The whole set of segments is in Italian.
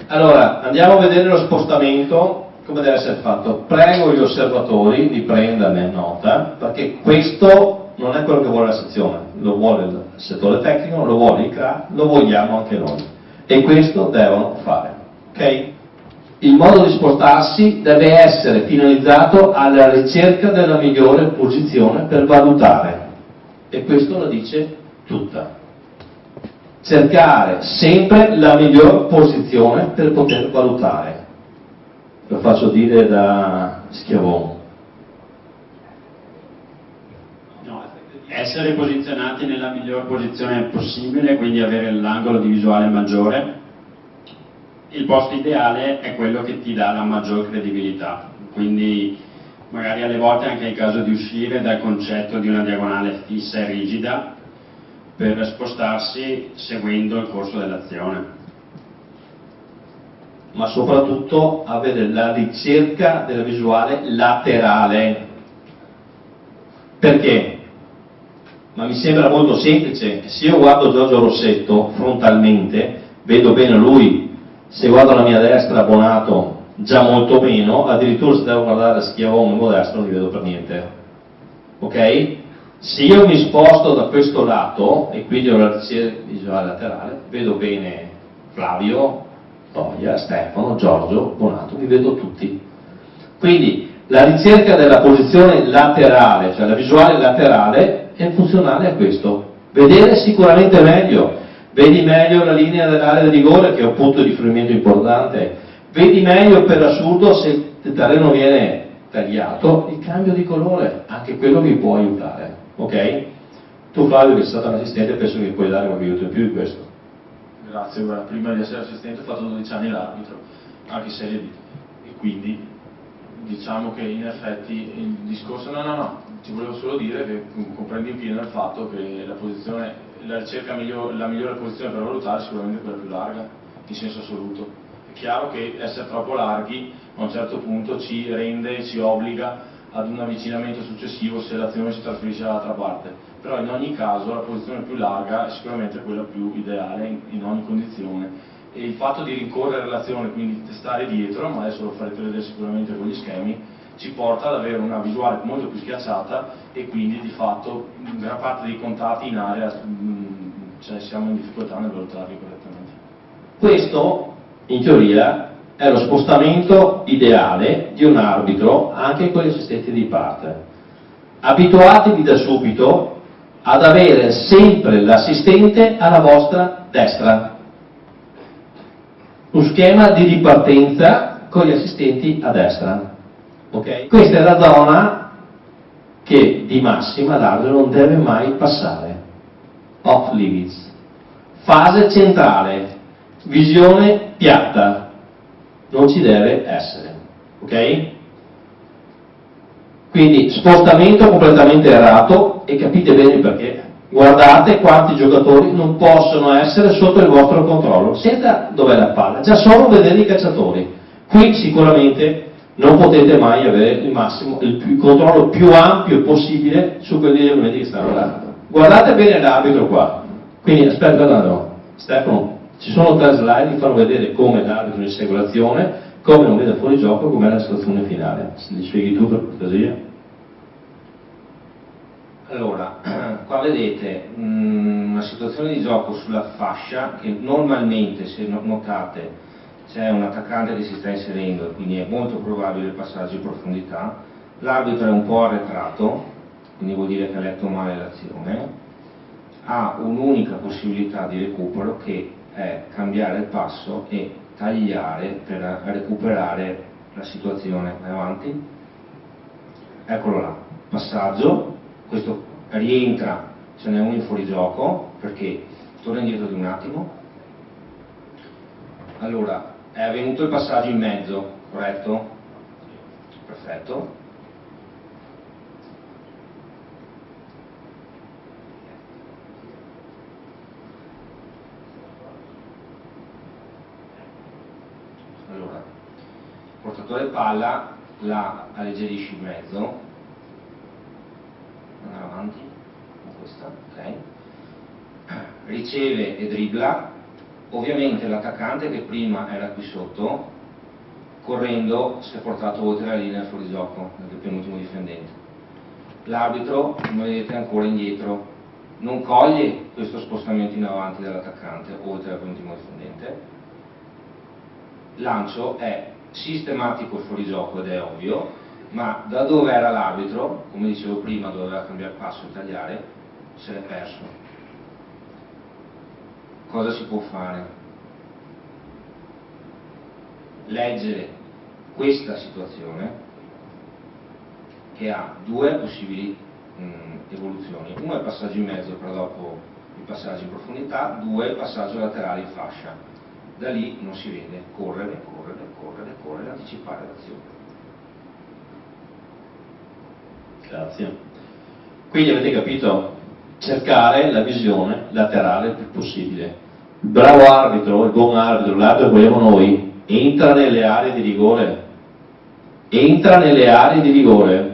Allora, andiamo a vedere lo spostamento, come deve essere fatto. Prego gli osservatori di prenderne nota, perché questo non è quello che vuole la sezione, lo vuole il settore tecnico, lo vuole il CRA, lo vogliamo anche noi. E questo devono fare, ok? Il modo di spostarsi deve essere finalizzato alla ricerca della migliore posizione per valutare, e questo lo dice tutta. Cercare sempre la miglior posizione per poter valutare. Lo faccio dire da Schiavone. No, essere posizionati nella miglior posizione possibile, quindi avere l'angolo di visuale maggiore. Il posto ideale è quello che ti dà la maggior credibilità, quindi magari alle volte è anche il caso di uscire dal concetto di una diagonale fissa e rigida per spostarsi seguendo il corso dell'azione. Ma soprattutto avere la ricerca della visuale laterale. Perché? Ma mi sembra molto semplice. Se io guardo Giorgio Rossetto frontalmente, vedo bene lui. Se guardo la mia destra, Bonato, già molto meno, addirittura se devo guardare Schiavone in destro non li vedo per niente. Ok? Se io mi sposto da questo lato, e quindi ho la ricerca visuale laterale, vedo bene Flavio, Toia, Stefano, Giorgio, Bonato, li vedo tutti. Quindi la ricerca della posizione laterale, cioè la visuale laterale, è funzionale a questo. Vedere sicuramente meglio. Vedi meglio la linea dell'area di rigore, che è un punto di riferimento importante, vedi meglio per assurdo se il terreno viene tagliato, il cambio di colore, anche quello vi può aiutare, ok? Tu Flavio, che sei stato un assistente, penso che puoi dare qualche aiuto in più di questo. Grazie, guarda, prima di essere assistente ho fatto 12 anni l'arbitro, anche Serie B, e quindi diciamo che in effetti il discorso, no, ti volevo solo dire che comprendi in pieno il fatto che la ricerca la migliore posizione per valutare è sicuramente quella più larga, in senso assoluto. È chiaro che essere troppo larghi a un certo punto ci rende, ci obbliga ad un avvicinamento successivo se l'azione si trasferisce dall'altra parte, però in ogni caso la posizione più larga è sicuramente quella più ideale in ogni condizione, e il fatto di rincorrere l'azione, quindi stare dietro, ma adesso lo farete vedere sicuramente con gli schemi, ci porta ad avere una visuale molto più schiacciata, e quindi di fatto in gran parte dei contatti in area cioè siamo in difficoltà nel valutarli correttamente. Questo in teoria è lo spostamento ideale di un arbitro anche con gli assistenti di parte. Abituatevi da subito ad avere sempre l'assistente alla vostra destra, un schema di ripartenza con gli assistenti a destra. Okay? Questa è la zona che di massima l'arbitro non deve mai passare. Off limits. Fase centrale, visione piatta, non ci deve essere. Ok? Quindi spostamento completamente errato, e capite bene perché. Guardate quanti giocatori non possono essere sotto il vostro controllo. Senta dov'è la palla, già solo vedere i calciatori. Qui sicuramente non potete mai avere il massimo, il controllo più ampio possibile su quegli elementi che stanno dando. Guardate bene l'arbitro qua. Quindi aspetta, no, Stefano, ci sono 3 slide che fanno vedere come l'arbitro insegue l'azione, come non vede fuori gioco, com'è la situazione finale. Se li spieghi tu per cortesia. Allora, qua vedete una situazione di gioco sulla fascia che normalmente, se notate, c'è un attaccante che si sta inserendo, quindi è molto probabile il passaggio in profondità. L'arbitro è un po' arretrato, quindi vuol dire che ha letto male l'azione. Ha un'unica possibilità di recupero, che è cambiare il passo e tagliare per recuperare la situazione. Vai avanti. Eccolo là, passaggio. Questo rientra, ce n'è uno in fuorigioco, perché torna indietro di un attimo. Allora, è avvenuto il passaggio in mezzo, corretto? Perfetto. Allora, il portatore palla la alleggerisci in mezzo, andare avanti con questa, ok, riceve e dribbla, Ovviamente l'attaccante che prima era qui sotto, correndo si è portato oltre la linea fuori gioco del penultimo difendente. L'arbitro, come vedete, è ancora indietro, non coglie questo spostamento in avanti dell'attaccante oltre al penultimo difendente. Lancio è sistematico fuori gioco ed è ovvio, ma da dove era l'arbitro, come dicevo prima, doveva cambiare passo e tagliare, se l'è perso. Cosa si può fare? Leggere questa situazione, che ha due possibili evoluzioni: uno è il passaggio in mezzo per dopo il passaggio in profondità, due il passaggio laterale in fascia. Da lì non si vede, correre, anticipare l'azione. Grazie. Quindi avete capito, cercare la visione laterale il più possibile. Il bravo arbitro, il buon arbitro, l'arbitro che vogliamo noi, entra nelle aree di rigore.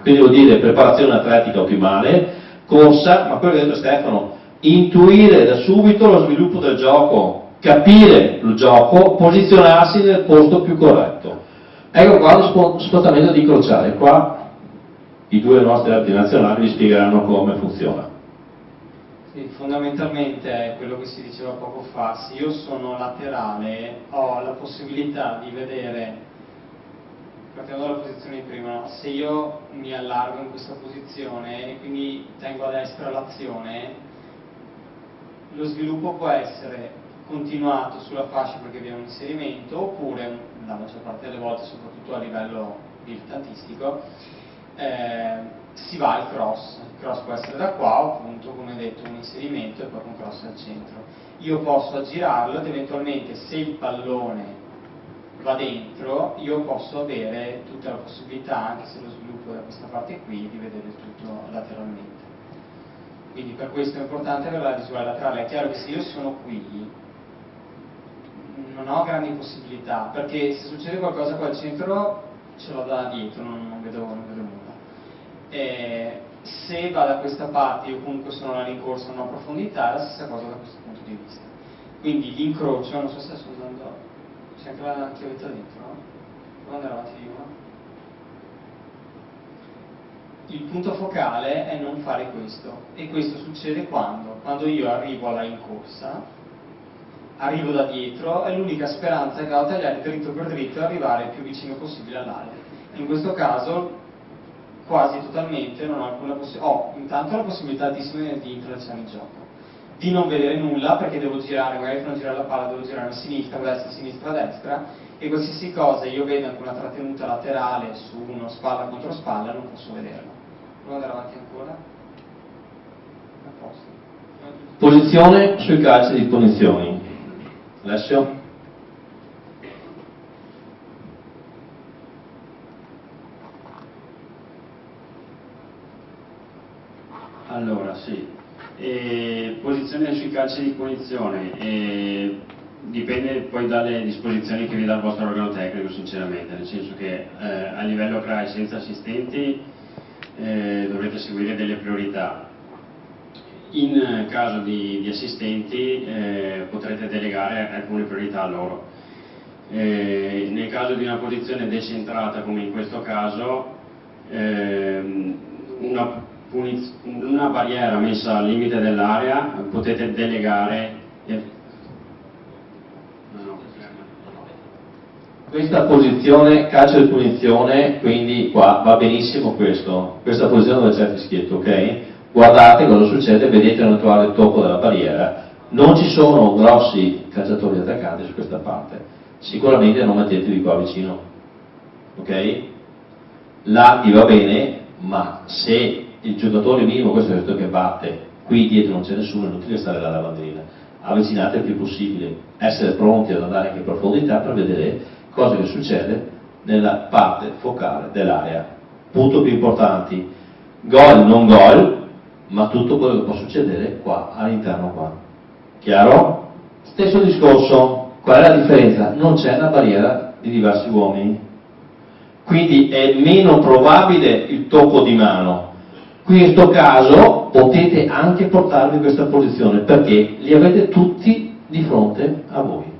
Quindi vuol dire preparazione atletica ottimale, corsa, ma quello che ha detto Stefano, intuire da subito lo sviluppo del gioco, capire il gioco, posizionarsi nel posto più corretto. Ecco qua lo spostamento di incrociare. Qua i due nostri arbitri nazionali vi spiegheranno come funziona. Sì, fondamentalmente è quello che si diceva poco fa: se io sono laterale ho la possibilità di vedere, partiamo dalla posizione di prima, no? Se io mi allargo in questa posizione e quindi tengo a destra l'azione, lo sviluppo può essere continuato sulla fascia perché viene un inserimento, oppure, la maggior parte delle volte, soprattutto a livello dilettantistico, si va al cross. Il cross può essere da qua, o appunto, come detto, un inserimento e poi un cross al centro. Io posso aggirarlo ed eventualmente, se il pallone va dentro, io posso avere tutta la possibilità, anche se lo sviluppo da questa parte qui, di vedere tutto lateralmente. Quindi per questo è importante avere la visuale laterale. È chiaro che se io sono qui non ho grandi possibilità, perché se succede qualcosa qua al centro ce l'ho da dietro, non vedo nulla. Se va da questa parte, io comunque sono alla rincorsa, non ho profondità, è la stessa cosa da questo punto di vista. Quindi l'incrocio, non so se sto usando, c'è anche la chiavetta dentro, no? Può andare avanti di una? Il punto focale è non fare questo, e questo succede quando io arrivo alla rincorsa, arrivo da dietro, e l'unica speranza che ho a tagliare dritto per dritto è arrivare il più vicino possibile all'area. In questo caso quasi totalmente non ho alcuna possibilità, ho intanto la possibilità altissima di intralciare il gioco, di non vedere nulla perché devo girare, magari per non girare la palla devo girare a sinistra, a destra, e qualsiasi cosa io vedo anche una trattenuta laterale su uno spalla contro spalla non posso vederlo. Provo ad andare avanti ancora? A posto. Posizione sui calci di punizioni. Alessio? Allora, sì, posizione sui calci di punizione, dipende poi dalle disposizioni che vi dà il vostro organo tecnico, sinceramente, nel senso che a livello CRAI senza assistenti dovrete seguire delle priorità. In caso di assistenti potrete delegare alcune priorità a loro. Nel caso di una posizione decentrata come in questo caso, una barriera messa al limite dell'area potete delegare. Questa posizione calcio di punizione, quindi qua va benissimo questa posizione dove c'è il fischietto, ok? Guardate cosa succede, vedete non trovare il tocco della barriera, non ci sono grossi calciatori attaccanti su questa parte, sicuramente non mettetevi qua vicino, ok? Là vi va bene, ma se il giocatore minimo, questo è il che batte, qui dietro non c'è nessuno, è inutile stare là alla bandierina, avvicinate il più possibile, essere pronti ad andare anche in profondità per vedere cosa che succede nella parte focale dell'area. Punto più importante, gol non gol, ma tutto quello che può succedere qua all'interno qua. Chiaro? Stesso discorso, qual è la differenza? Non c'è una barriera di diversi uomini, quindi è meno probabile il tocco di mano. Qui in questo caso potete anche portarvi in questa posizione perché li avete tutti di fronte a voi,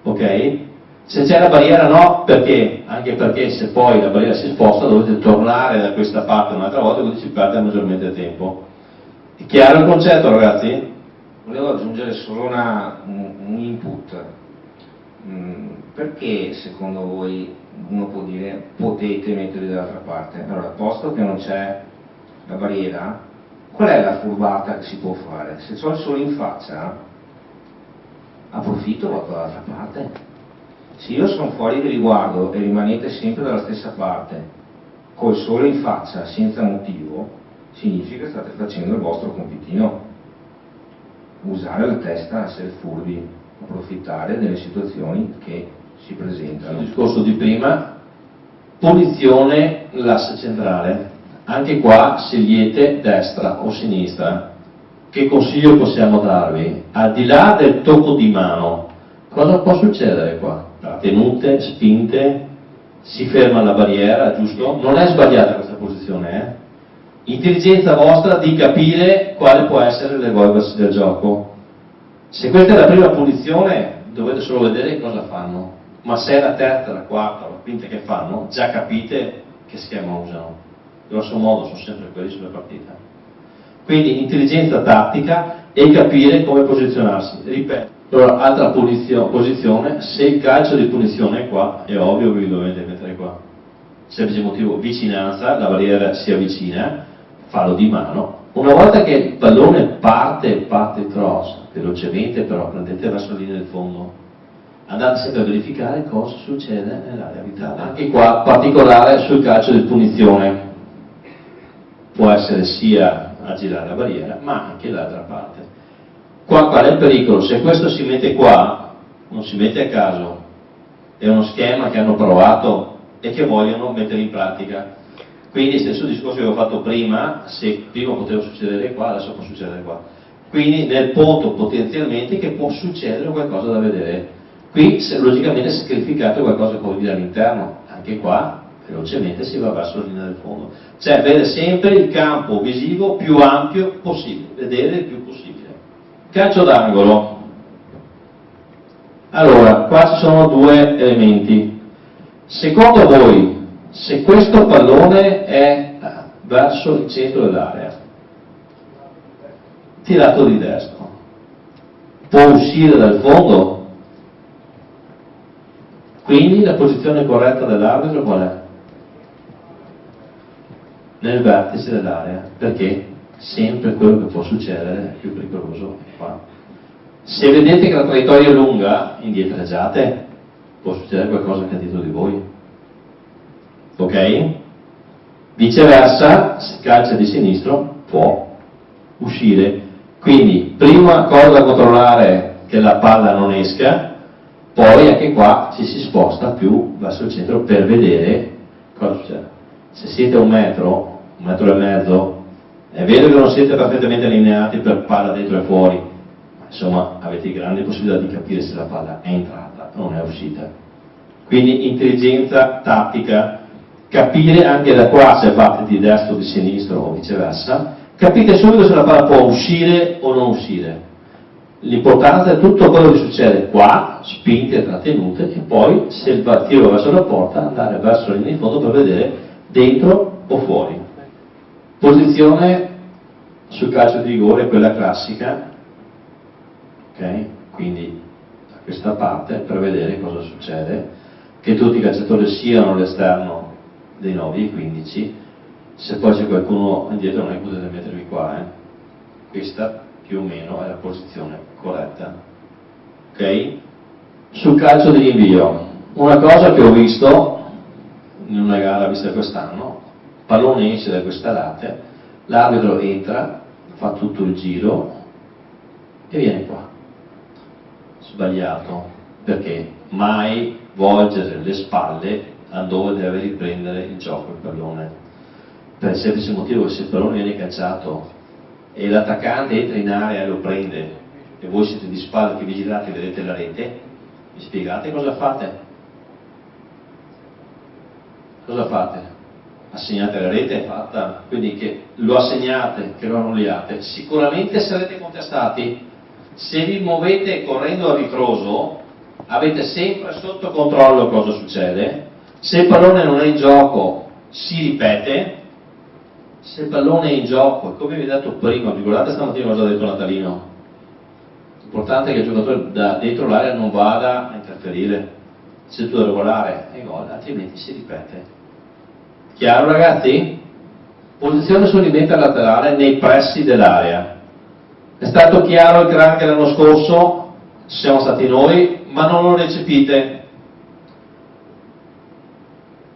ok? Se c'è la barriera no, perché? Anche perché se poi la barriera si sposta dovete tornare da questa parte un'altra volta, quindi si perde maggiormente tempo. È chiaro il concetto, ragazzi? Volevo aggiungere solo un input. Perché secondo voi uno può dire potete metterli dall'altra parte? Allora, posto che non c'è la barriera, qual è la furbata che si può fare? Se c'ho il sole in faccia, approfitto e vado dall'altra parte. Se io sono fuori vi riguardo e rimanete sempre dalla stessa parte, col sole in faccia, senza motivo, significa che state facendo il vostro compitino. Usare la testa, essere furbi, approfittare delle situazioni che si presentano. Il discorso di prima, posizione l'asse centrale, anche qua scegliete destra o sinistra. Che consiglio possiamo darvi? Al di là del tocco di mano, cosa può succedere qua? Trattenute, spinte, si ferma la barriera, giusto? Non è sbagliata questa posizione, Intelligenza vostra di capire quale può essere l'evolversi del gioco. Se questa è la prima posizione, dovete solo vedere cosa fanno, ma se è la terza, la quarta o la quinta che fanno, già capite che schema usano. Grosso modo sono sempre quelli sulla partita. Quindi intelligenza tattica e capire come posizionarsi. Ripeto. Allora, altra posizione, se il calcio di punizione è qua, è ovvio che vi dovete mettere qua. Semplice motivo, vicinanza, la barriera si avvicina, fallo di mano. Una volta che il pallone parte cross, velocemente però prendete verso la linea del fondo, andate sempre a verificare cosa succede nell'area vitale. Anche qua, particolare sul calcio di punizione, può essere sia a girare la barriera, ma anche l'altra parte. Qua qual è il pericolo? Se questo si mette qua, non si mette a caso, è uno schema che hanno provato e che vogliono mettere in pratica. Quindi stesso discorso che avevo fatto prima, se prima poteva succedere qua, adesso può succedere qua. Quindi nel punto potenzialmente che può succedere qualcosa da vedere. Qui logicamente sacrificate qualcosa che può venire all'interno, anche qua velocemente si va verso la linea del fondo. Cioè vedere sempre il campo visivo più ampio possibile, vedere il più possibile. Calcio d'angolo. Allora, qua ci sono due elementi. Secondo voi, se questo pallone è verso il centro dell'area, tirato di destro, può uscire dal fondo? Quindi la posizione corretta dell'arbitro qual è? Nel vertice dell'area, perché sempre quello che può succedere è più pericoloso è qua. Se vedete che la traiettoria è lunga, indietreggiate, può succedere qualcosa che è dietro di voi. Ok? Viceversa, se calcia di sinistro, può uscire. Quindi, prima cosa da controllare che la palla non esca, poi anche qua ci si sposta più verso il centro per vedere cosa succede. Se siete un metro e mezzo, è vero che non siete perfettamente allineati per palla dentro e fuori, ma insomma avete grandi possibilità di capire se la palla è entrata o non è uscita. Quindi intelligenza tattica, capire anche da qua se fate di destro o di sinistro o viceversa, capite subito se la palla può uscire o non uscire. L'importanza è tutto quello che succede qua, spinte, trattenute, e poi se il tiro verso la porta andare verso la linea di fondo per vedere dentro o fuori. Posizione sul calcio di rigore, quella classica, ok? Quindi da questa parte per vedere cosa succede, che tutti i calciatori siano all'esterno dei 9 e 15, se poi c'è qualcuno indietro non è che potete mettervi qua, Questa più o meno è la posizione corretta, ok? Sul calcio di rinvio, una cosa che ho visto in una gara vista quest'anno, pallone esce da questa latte, l'arbitro entra, fa tutto il giro e viene qua. Sbagliato, perché mai volgere le spalle a dove deve riprendere il gioco il pallone, per il semplice motivo che se il pallone viene calciato e l'attaccante entra in area e lo prende e voi siete di spalle che vigilate e vedete la rete, mi spiegate cosa fate? Cosa fate? Assegnate la rete, è fatta, quindi che lo assegnate, che lo annulliate, sicuramente sarete contestati. Se vi muovete correndo a ritroso, avete sempre sotto controllo cosa succede. Se il pallone non è in gioco, si ripete. Se il pallone è in gioco, come vi ho detto prima, ricordate stamattina cosa ha detto Natalino? L'importante è che il giocatore da dentro l'area non vada a interferire. Se tu devi regolare è gol, altrimenti si ripete. Chiaro ragazzi? Posizione sull'indetta laterale nei pressi dell'area. È stato chiaro il crack l'anno scorso, siamo stati noi, ma non lo recepite.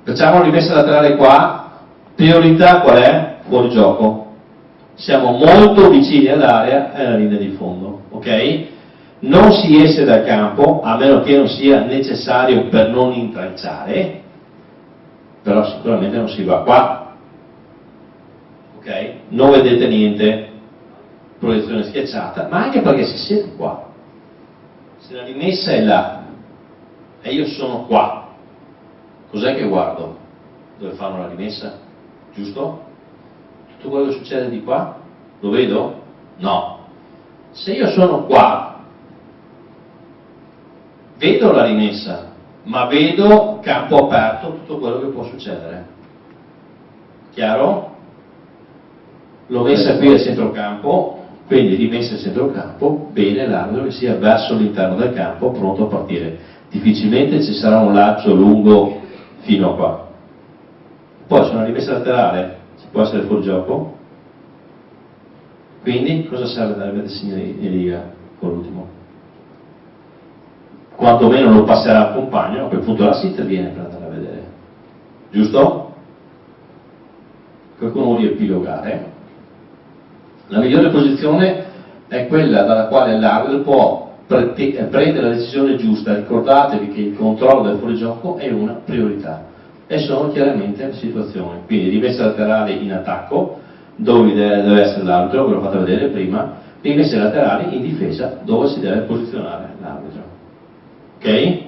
Facciamo una rimessa laterale qua, priorità qual è? Fuori gioco. Siamo molto vicini all'area e alla linea di fondo, ok? Non si esce dal campo, a meno che non sia necessario per non intralciare, però sicuramente non si va qua, ok? Non vedete niente, proiezione schiacciata, ma anche perché se siete qua, se la rimessa è là e io sono qua, cos'è che guardo? Dove fanno la rimessa? Giusto? Tutto quello che succede di qua? Lo vedo? No. Se io sono qua, vedo la rimessa, ma vedo campo aperto tutto quello che può succedere. Chiaro? L'ho messa qui al centrocampo, quindi rimessa al centrocampo, bene l'arbitro che sia verso l'interno del campo, pronto a partire. Difficilmente ci sarà un laccio lungo fino a qua. Poi su una rimessa laterale ci può essere fuori gioco, quindi cosa serve andare a mettersi in riga con l'ultimo? Quantomeno lo passerà al compagno, a quel punto là si interviene per andare a vedere, giusto? Qualcuno vuole riepilogare? La migliore posizione è quella dalla quale l'arbitro può prendere la decisione giusta. Ricordatevi che il controllo del fuorigioco è una priorità e sono chiaramente le situazioni, quindi rimessa laterale in attacco dove deve essere l'arbitro, ve l'ho fatto vedere prima, rimesse laterali in difesa dove si deve posizionare l'arbitro, ok?